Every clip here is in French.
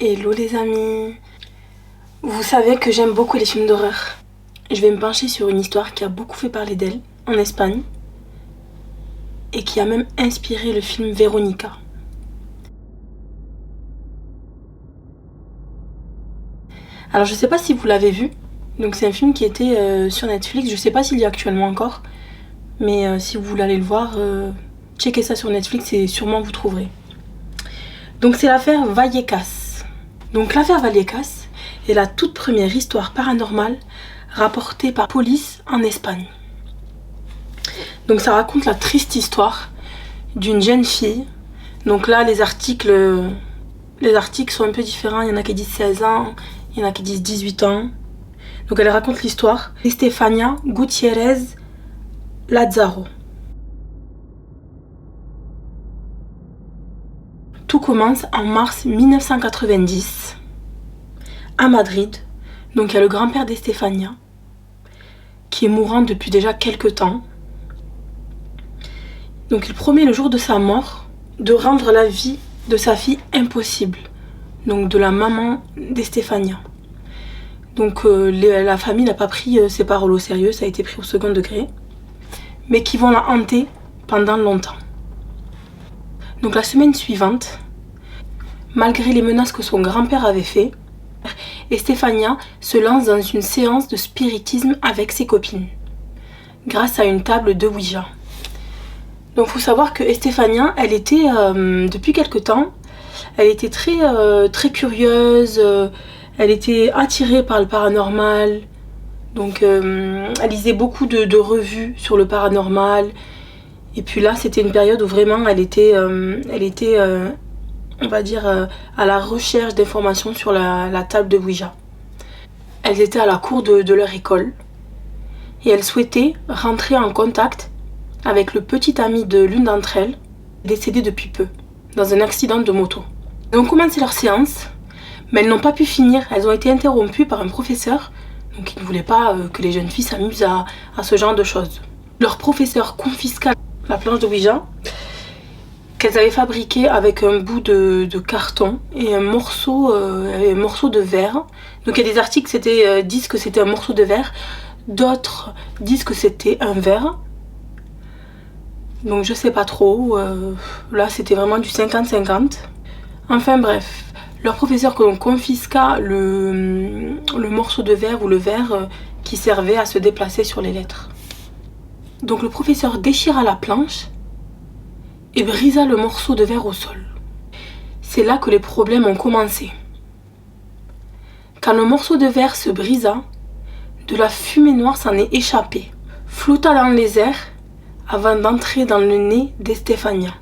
Hello les amis. Vous savez que j'aime beaucoup les films d'horreur. Je vais me pencher sur une histoire qui a beaucoup fait parler d'elle en Espagne et qui a même inspiré le film Véronica. Alors je sais pas si vous l'avez vu, donc c'est un film qui était sur Netflix, je sais pas s'il y a actuellement encore, mais si vous voulez aller le voir, checkez ça sur Netflix et sûrement vous trouverez. Donc c'est l'affaire Vallecas. Donc l'affaire Vallecas est la toute première histoire paranormale rapportée par police en Espagne. Donc ça raconte la triste histoire d'une jeune fille. Donc là les articles sont un peu différents, il y en a qui disent 16 ans, il y en a qui disent 18 ans. Donc elle raconte l'histoire d'Estefania Gutiérrez Lazaro. Tout commence en mars 1990 à Madrid. Donc il y a le grand-père d'Estefania qui est mourant depuis déjà quelques temps. Donc il promet le jour de sa mort de rendre la vie de sa fille impossible. Donc de la maman d'Estefania. Donc la famille n'a pas pris ses paroles au sérieux, ça a été pris au second degré. Mais qui vont la hanter pendant longtemps. Donc la semaine suivante, malgré les menaces que son grand-père avait fait, Estefania se lance dans une séance de spiritisme avec ses copines, grâce à une table de Ouija. Donc il faut savoir que Estefania, elle était, depuis quelque temps, elle était très curieuse, elle était attirée par le paranormal, donc elle lisait beaucoup de revues sur le paranormal, et puis là c'était une période où vraiment elle était on va dire, à la recherche d'informations sur la table de Ouija. Elles étaient à la cour de leur école et elles souhaitaient rentrer en contact avec le petit ami de l'une d'entre elles, décédé depuis peu, dans un accident de moto. Elles ont commencé leur séance, mais elles n'ont pas pu finir. Elles ont été interrompues par un professeur, donc il ne voulait pas que les jeunes filles s'amusent à ce genre de choses. Leur professeur confisqua la planche de Ouija qu'elles avaient fabriqué avec un bout de carton et un morceau de verre. Donc il y a des articles qui disent que c'était un morceau de verre, d'autres disent que c'était un verre. Donc je sais pas trop, là c'était vraiment du 50-50. Enfin bref, leur professeur confisqua le morceau de verre ou le verre qui servait à se déplacer sur les lettres. Donc le professeur déchira la planche et brisa le morceau de verre au sol. C'est là que les problèmes ont commencé. Quand le morceau de verre se brisa, de la fumée noire s'en est échappée, flotta dans les airs avant d'entrer dans le nez d'Estefania.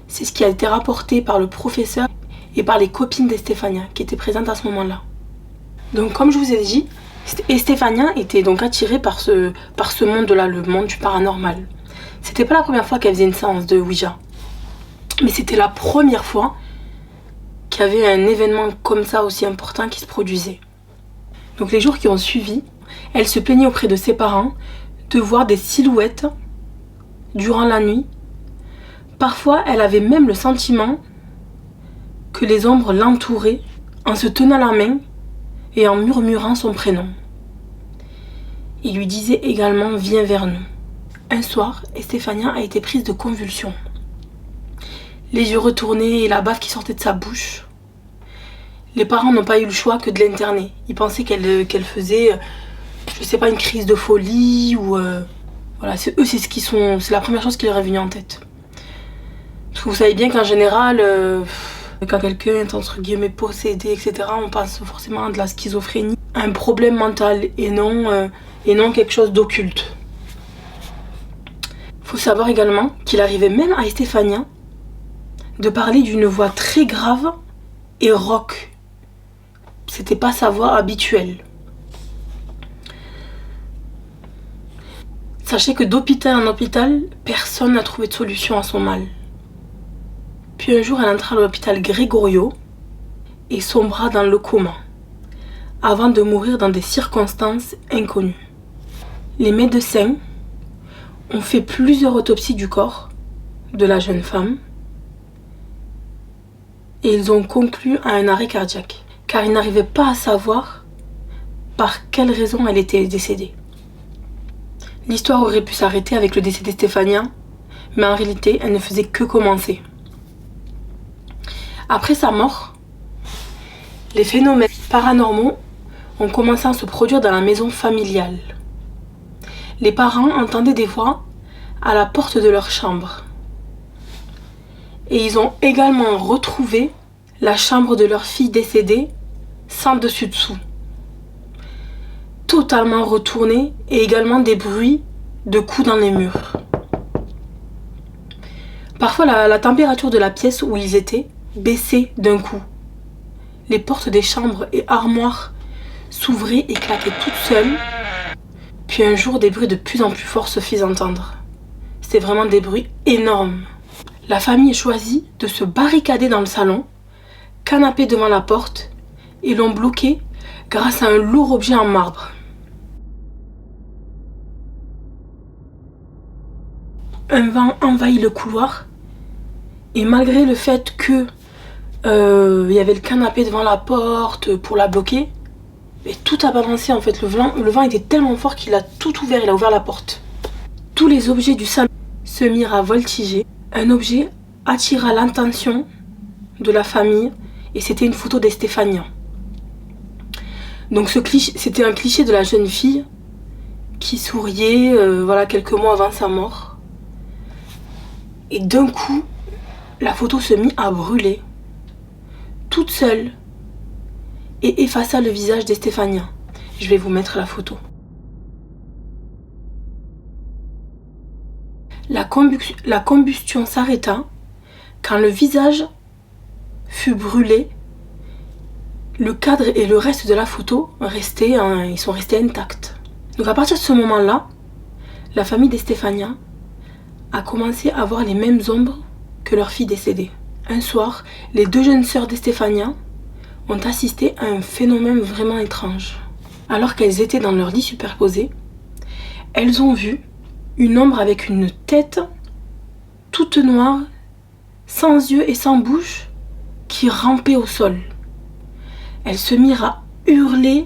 C'est ce qui a été rapporté par le professeur et par les copines d'Estefania qui étaient présentes à ce moment-là. Donc comme je vous ai dit, Estefania était donc attirée par ce monde-là, le monde du paranormal. C'était pas la première fois qu'elle faisait une séance de Ouija, mais c'était la première fois qu'il y avait un événement comme ça aussi important qui se produisait. Donc les jours qui ont suivi, elle se plaignait auprès de ses parents de voir des silhouettes durant la nuit. Parfois, elle avait même le sentiment que les ombres l'entouraient en se tenant la main et en murmurant son prénom. Il lui disait également « Viens vers nous ». Un soir, Estefania a été prise de convulsions. Les yeux retournés et la bave qui sortait de sa bouche. Les parents n'ont pas eu le choix que de l'interner. Ils pensaient qu'elle faisait, je sais pas, une crise de folie ou... voilà, c'est la première chose qui leur est venue en tête. Parce que vous savez bien qu'en général, quand quelqu'un est entre guillemets possédé, etc., on pense forcément à de la schizophrénie, un problème mental et non quelque chose d'occulte. Il faut savoir également qu'il arrivait même à Estefania de parler d'une voix très grave et rauque. C'était pas sa voix habituelle. Sachez que d'hôpital en hôpital, personne n'a trouvé de solution à son mal. Puis un jour, elle entra à l'hôpital Gregorio et sombra dans le coma, avant de mourir dans des circonstances inconnues. Les médecins ont fait plusieurs autopsies du corps de la jeune femme et ils ont conclu à un arrêt cardiaque, car ils n'arrivaient pas à savoir par quelle raison elle était décédée. L'histoire aurait pu s'arrêter avec le décès d'Estefania, mais en réalité, elle ne faisait que commencer. Après sa mort, les phénomènes paranormaux ont commencé à se produire dans la maison familiale. Les parents entendaient des voix à la porte de leur chambre. Et ils ont également retrouvé la chambre de leur fille décédée sans dessus-dessous, totalement retournée, et également des bruits de coups dans les murs. Parfois, la température de la pièce où ils étaient baissait d'un coup. Les portes des chambres et armoires s'ouvraient et claquaient toutes seules. Puis un jour, des bruits de plus en plus forts se firent entendre. C'était vraiment des bruits énormes. La famille choisit de se barricader dans le salon, canapé devant la porte, et l'ont bloqué grâce à un lourd objet en marbre. Un vent envahit le couloir, et malgré le fait que y avait le canapé devant la porte pour la bloquer, mais tout a balancé en fait. Le vent était tellement fort qu'il a tout ouvert, il a ouvert la porte. Tous les objets du salon se mirent à voltiger. Un objet attira l'attention de la famille et c'était une photo d'Estefania. Donc c'était un cliché de la jeune fille qui souriait quelques mois avant sa mort. Et d'un coup, la photo se mit à brûler, toute seule, et effaça le visage d'Estefania. Je vais vous mettre la photo. La combustion s'arrêta quand le visage fut brûlé. Le cadre et le reste de la photo ils sont restés intacts. Donc à partir de ce moment-là, la famille d'Estefania a commencé à voir les mêmes ombres que leur fille décédée. Un soir, les deux jeunes sœurs d'Estefania ont assisté à un phénomène vraiment étrange. Alors qu'elles étaient dans leur lit superposé, elles ont vu une ombre avec une tête toute noire, sans yeux et sans bouche, qui rampait au sol. Elles se mirent à hurler,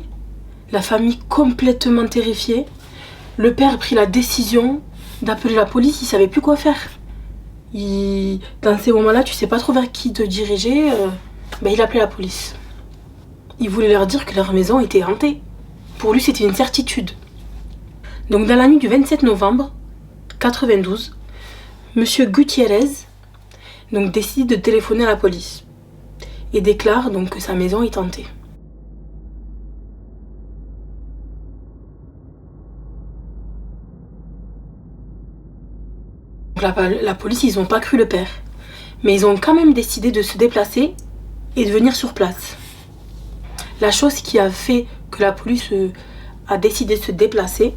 la famille complètement terrifiée. Le père prit la décision d'appeler la police, il ne savait plus quoi faire. Dans ces moments-là, tu ne sais pas trop vers qui te diriger, il appelait la police. Il voulait leur dire que leur maison était hantée. Pour lui, c'était une certitude. Donc dans la nuit du 27 novembre 92, Monsieur Gutiérrez décide de téléphoner à la police et déclare donc que sa maison est hantée. La police, ils n'ont pas cru le père, mais ils ont quand même décidé de se déplacer et de venir sur place. La chose qui a fait que la police a décidé de se déplacer,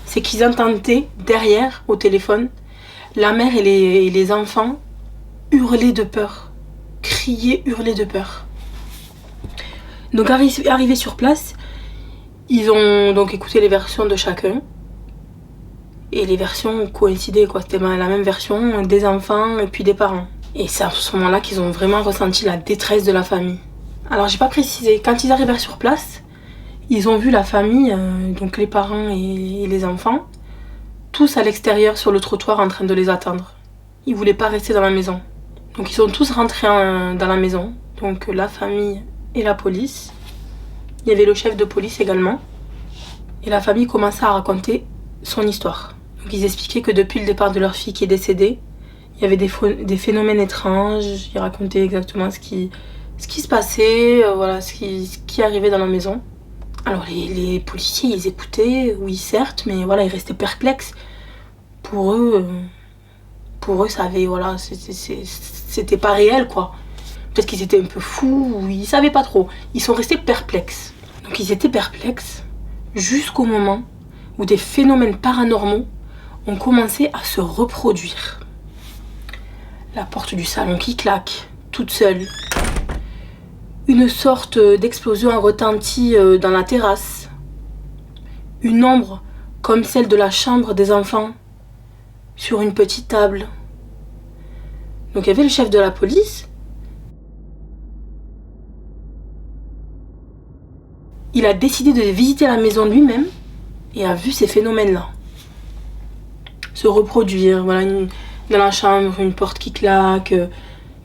c'est qu'ils entendaient derrière, au téléphone, la mère et les enfants hurler de peur, crier, hurler de peur. Donc arrivés sur place, ils ont donc écouté les versions de chacun. Et les versions coïncidaient, quoi. C'était la même version des enfants et puis des parents. Et c'est à ce moment-là qu'ils ont vraiment ressenti la détresse de la famille. Alors j'ai pas précisé, quand ils arrivèrent sur place, ils ont vu la famille, donc les parents et les enfants, tous à l'extérieur sur le trottoir en train de les attendre. Ils voulaient pas rester dans la maison. Donc ils sont tous rentrés dans la maison, donc la famille et la police. Il y avait le chef de police également. Et la famille commença à raconter son histoire. Donc ils expliquaient que depuis le départ de leur fille qui est décédée, il y avait des phénomènes étranges. Ils racontaient exactement ce qui se passait, ce qui arrivait dans la maison. Alors les policiers, ils écoutaient, oui certes, mais ils restaient perplexes. Pour eux, ça avait, c'était pas réel, quoi. Peut-être qu'ils étaient un peu fous, ou ils savaient pas trop. Ils sont restés perplexes. Donc ils étaient perplexes jusqu'au moment où des phénomènes paranormaux ont commencé à se reproduire. La porte du salon qui claque, toute seule. Une sorte d'explosion a retenti dans la terrasse. Une ombre, comme celle de la chambre des enfants, sur une petite table. Donc il y avait le chef de la police il a décidé de visiter la maison lui-même et a vu ces phénomènes-là se reproduire. Voilà, dans la chambre, une porte qui claque,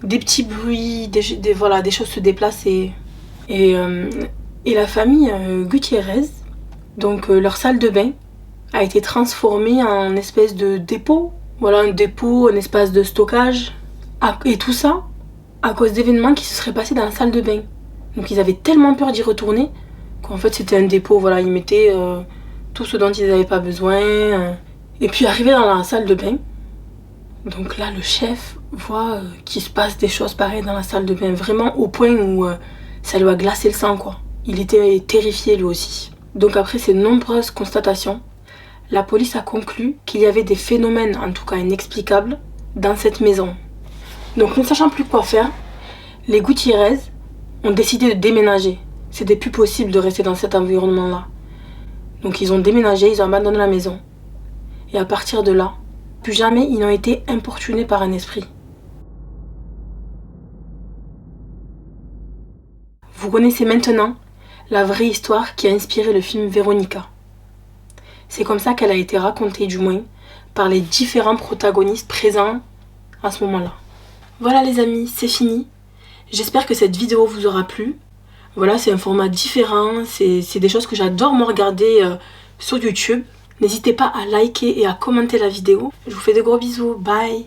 des petits bruits, des choses se déplacer. Et la famille Gutiérrez, donc leur salle de bain, a été transformée en espèce de dépôt. Voilà, un dépôt, un espace de stockage. Et tout ça à cause d'événements qui se seraient passés dans la salle de bain. Donc ils avaient tellement peur d'y retourner qu'en fait c'était un dépôt. Voilà, ils mettaient tout ce dont ils n'avaient pas besoin. Et puis arrivé dans la salle de bain, donc là le chef voit qu'il se passe des choses pareilles dans la salle de bain, vraiment au point où ça lui a glacé le sang quoi. Il était terrifié lui aussi. Donc après ces nombreuses constatations, la police a conclu qu'il y avait des phénomènes, en tout cas inexplicables, dans cette maison. Donc ne sachant plus quoi faire, les Gutiérrez ont décidé de déménager. C'était plus possible de rester dans cet environnement-là. Donc ils ont déménagé, ils ont abandonné la maison. Et à partir de là, plus jamais ils n'ont été importunés par un esprit. Vous connaissez maintenant la vraie histoire qui a inspiré le film Véronica. C'est comme ça qu'elle a été racontée, du moins, par les différents protagonistes présents à ce moment-là. Voilà les amis, c'est fini. J'espère que cette vidéo vous aura plu. Voilà, c'est un format différent, c'est des choses que j'adore me regarder sur YouTube. N'hésitez pas à liker et à commenter la vidéo. Je vous fais de gros bisous, bye!